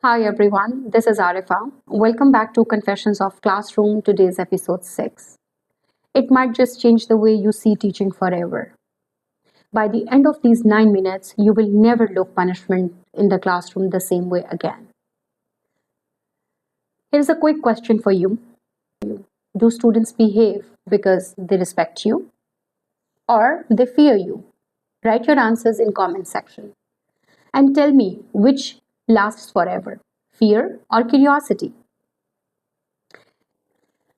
Hi everyone, this is Arifa. Welcome back to Confessions of Classroom. Today's episode 6. It might just change the way you see teaching forever. By the end of these 9 minutes, you will never look punishment in the classroom the same way again. Here's a quick question for you. Do students behave because they respect you or they fear you? Write your answers in comment section and tell me which lasts forever, fear or curiosity.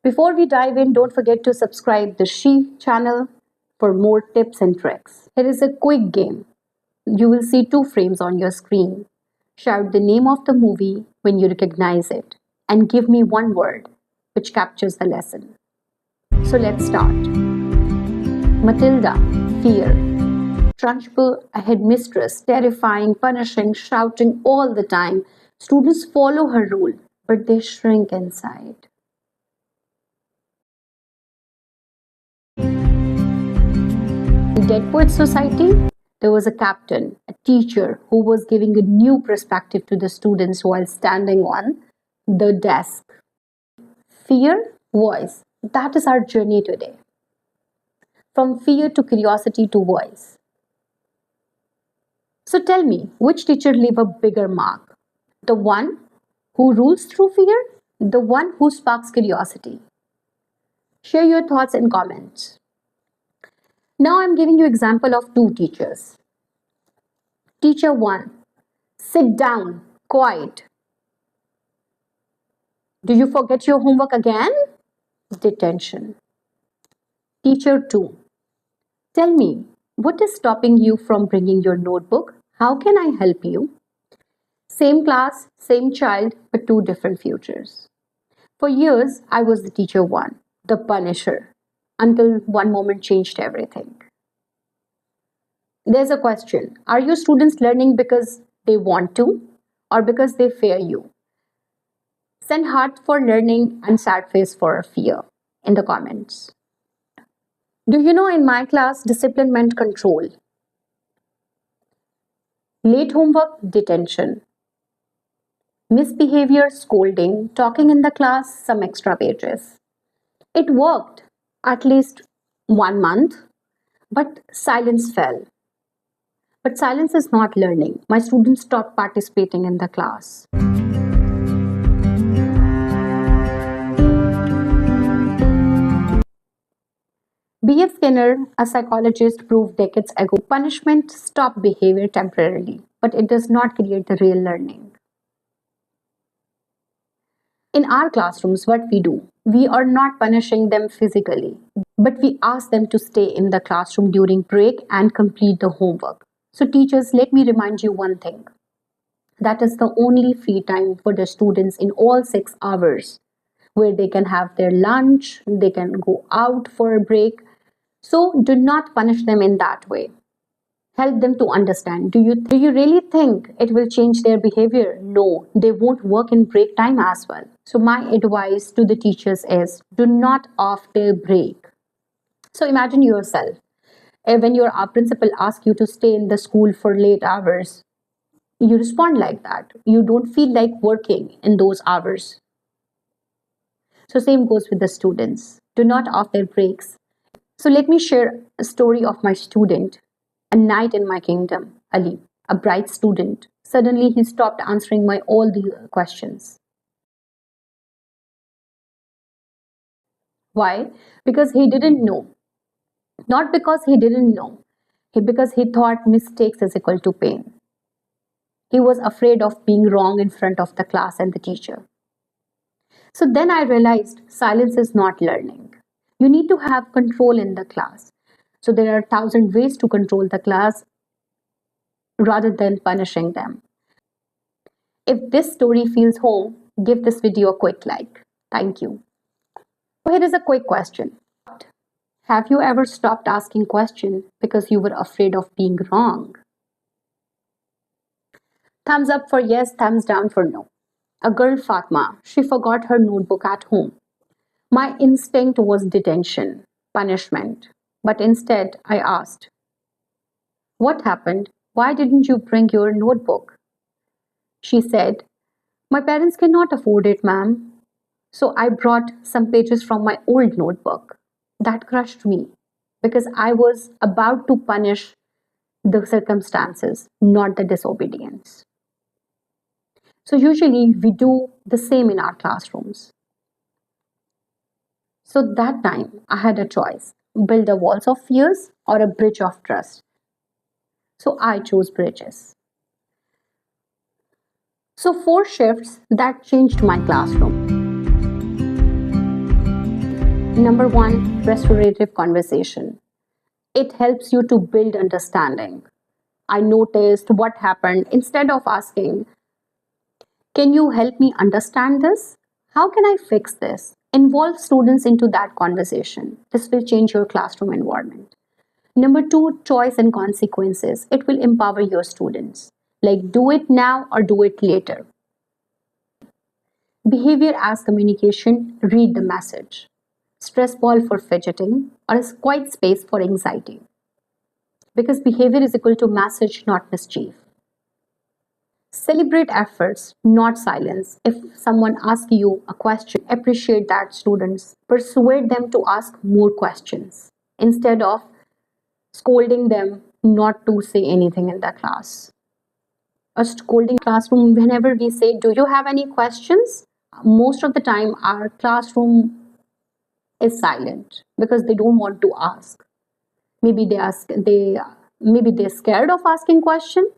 Before we dive in, don't forget to subscribe the S.H.E channel for more tips and tricks. Here is a quick game. You will see two frames on your screen. Shout the name of the movie when you recognize it and give me one word which captures the lesson. So let's start. Matilda, fear. Trunchbull, a headmistress, terrifying, punishing, shouting all the time. Students follow her rule, but they shrink inside. Dead Poets Society, there was a captain, a teacher who was giving a new perspective to the students while standing on the desk. Fear, voice. That is our journey today. From fear to curiosity to voice. So tell me, which teacher leave a bigger mark? The one who rules through fear? The one who sparks curiosity? Share your thoughts in comments. Now I'm giving you example of two teachers. Teacher 1. Sit down, quiet. Do you forget your homework again? Detention. Teacher 2. Tell me, what is stopping you from bringing your notebook? How can I help you? Same class, same child, but two different futures. For years, I was the teacher 1, the punisher, until one moment changed everything. There's a question. Are your students learning because they want to or because they fear you? Send heart for learning and sad face for fear in the comments. Do you know in my class, discipline meant control. Late homework, detention. Misbehavior, scolding. Talking in the class, some extra pages. It worked at least 1 month, but silence fell. But silence is not learning. My students stopped participating in the class. B.F. Skinner, a psychologist, proved decades ago punishment stops behavior temporarily, but it does not create the real learning. In our classrooms, what we do, we are not punishing them physically, but we ask them to stay in the classroom during break and complete the homework. So teachers, let me remind you one thing. That is the only free time for the students in all 6 hours, where they can have their lunch, they can go out for a break. So do not punish them in that way. Help them to understand. Do you really think it will change their behavior? No, they won't work in break time as well. So my advice to the teachers is do not off their break. So imagine yourself. When your principal asks you to stay in the school for late hours, you respond like that. You don't feel like working in those hours. So same goes with the students. Do not off their breaks. So let me share a story of my student, a knight in my kingdom, Ali, a bright student. Suddenly he stopped answering my all the questions. Why? Because he didn't know. Not because he didn't know, because he thought mistakes is equal to pain. He was afraid of being wrong in front of the class and the teacher. So then I realized silence is not learning. You need to have control in the class. So there are 1,000 ways to control the class rather than punishing them. If this story feels home, give this video a quick like. Thank you. So here is a quick question. Have you ever stopped asking questions because you were afraid of being wrong? Thumbs up for yes, thumbs down for no. A girl, Fatma, she forgot her notebook at home. My instinct was detention, punishment. But instead, I asked, what happened? Why didn't you bring your notebook? She said, My parents cannot afford it, ma'am. So I brought some pages from my old notebook. That crushed me because I was about to punish the circumstances, not the disobedience. So usually we do the same in our classrooms. So that time I had a choice, build a walls of fears or a bridge of trust. So I chose bridges. So four shifts that changed my classroom. Number one, restorative conversation. It helps you to build understanding. I noticed what happened. Instead of asking, can you help me understand this? How can I fix this? Involve students into that conversation. This will change your classroom environment. Number two, choice and consequences. It will empower your students. Like do it now or do it later. Behavior as communication, read the message. Stress ball for fidgeting or a quiet space for anxiety. Because behavior is equal to message, not mischief. Celebrate efforts, not silence. If someone asks you a question, appreciate that students. Persuade them to ask more questions instead of scolding them not to say anything in the class. A scolding classroom, whenever we say, do you have any questions? Most of the time, our classroom is silent because they don't want to ask. Maybe maybe they're scared of asking question.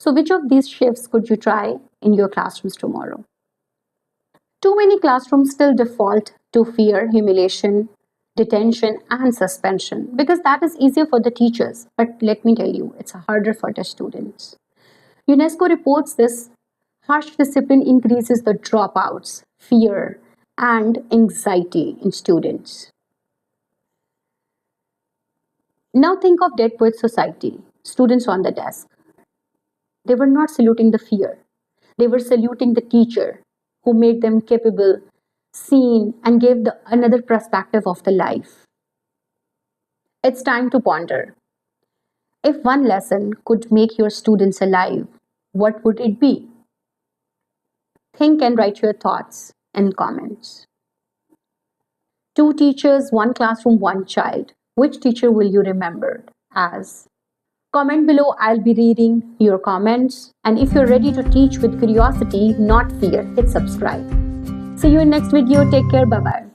So which of these shifts could you try in your classrooms tomorrow? Too many classrooms still default to fear, humiliation, detention, and suspension because that is easier for the teachers. But let me tell you, it's harder for the students. UNESCO reports this harsh discipline increases the dropouts, fear, and anxiety in students. Now think of Dead Poets Society, students on the desk. They were not saluting the fear. They were saluting the teacher who made them capable, seen, and gave another perspective of the life. It's time to ponder. If one lesson could make your students alive, what would it be? Think and write your thoughts in comments. Two teachers, one classroom, one child. Which teacher will you remember as? Comment below, I'll be reading your comments. And if you're ready to teach with curiosity, not fear, hit subscribe. See you in next video. Take care. Bye-bye.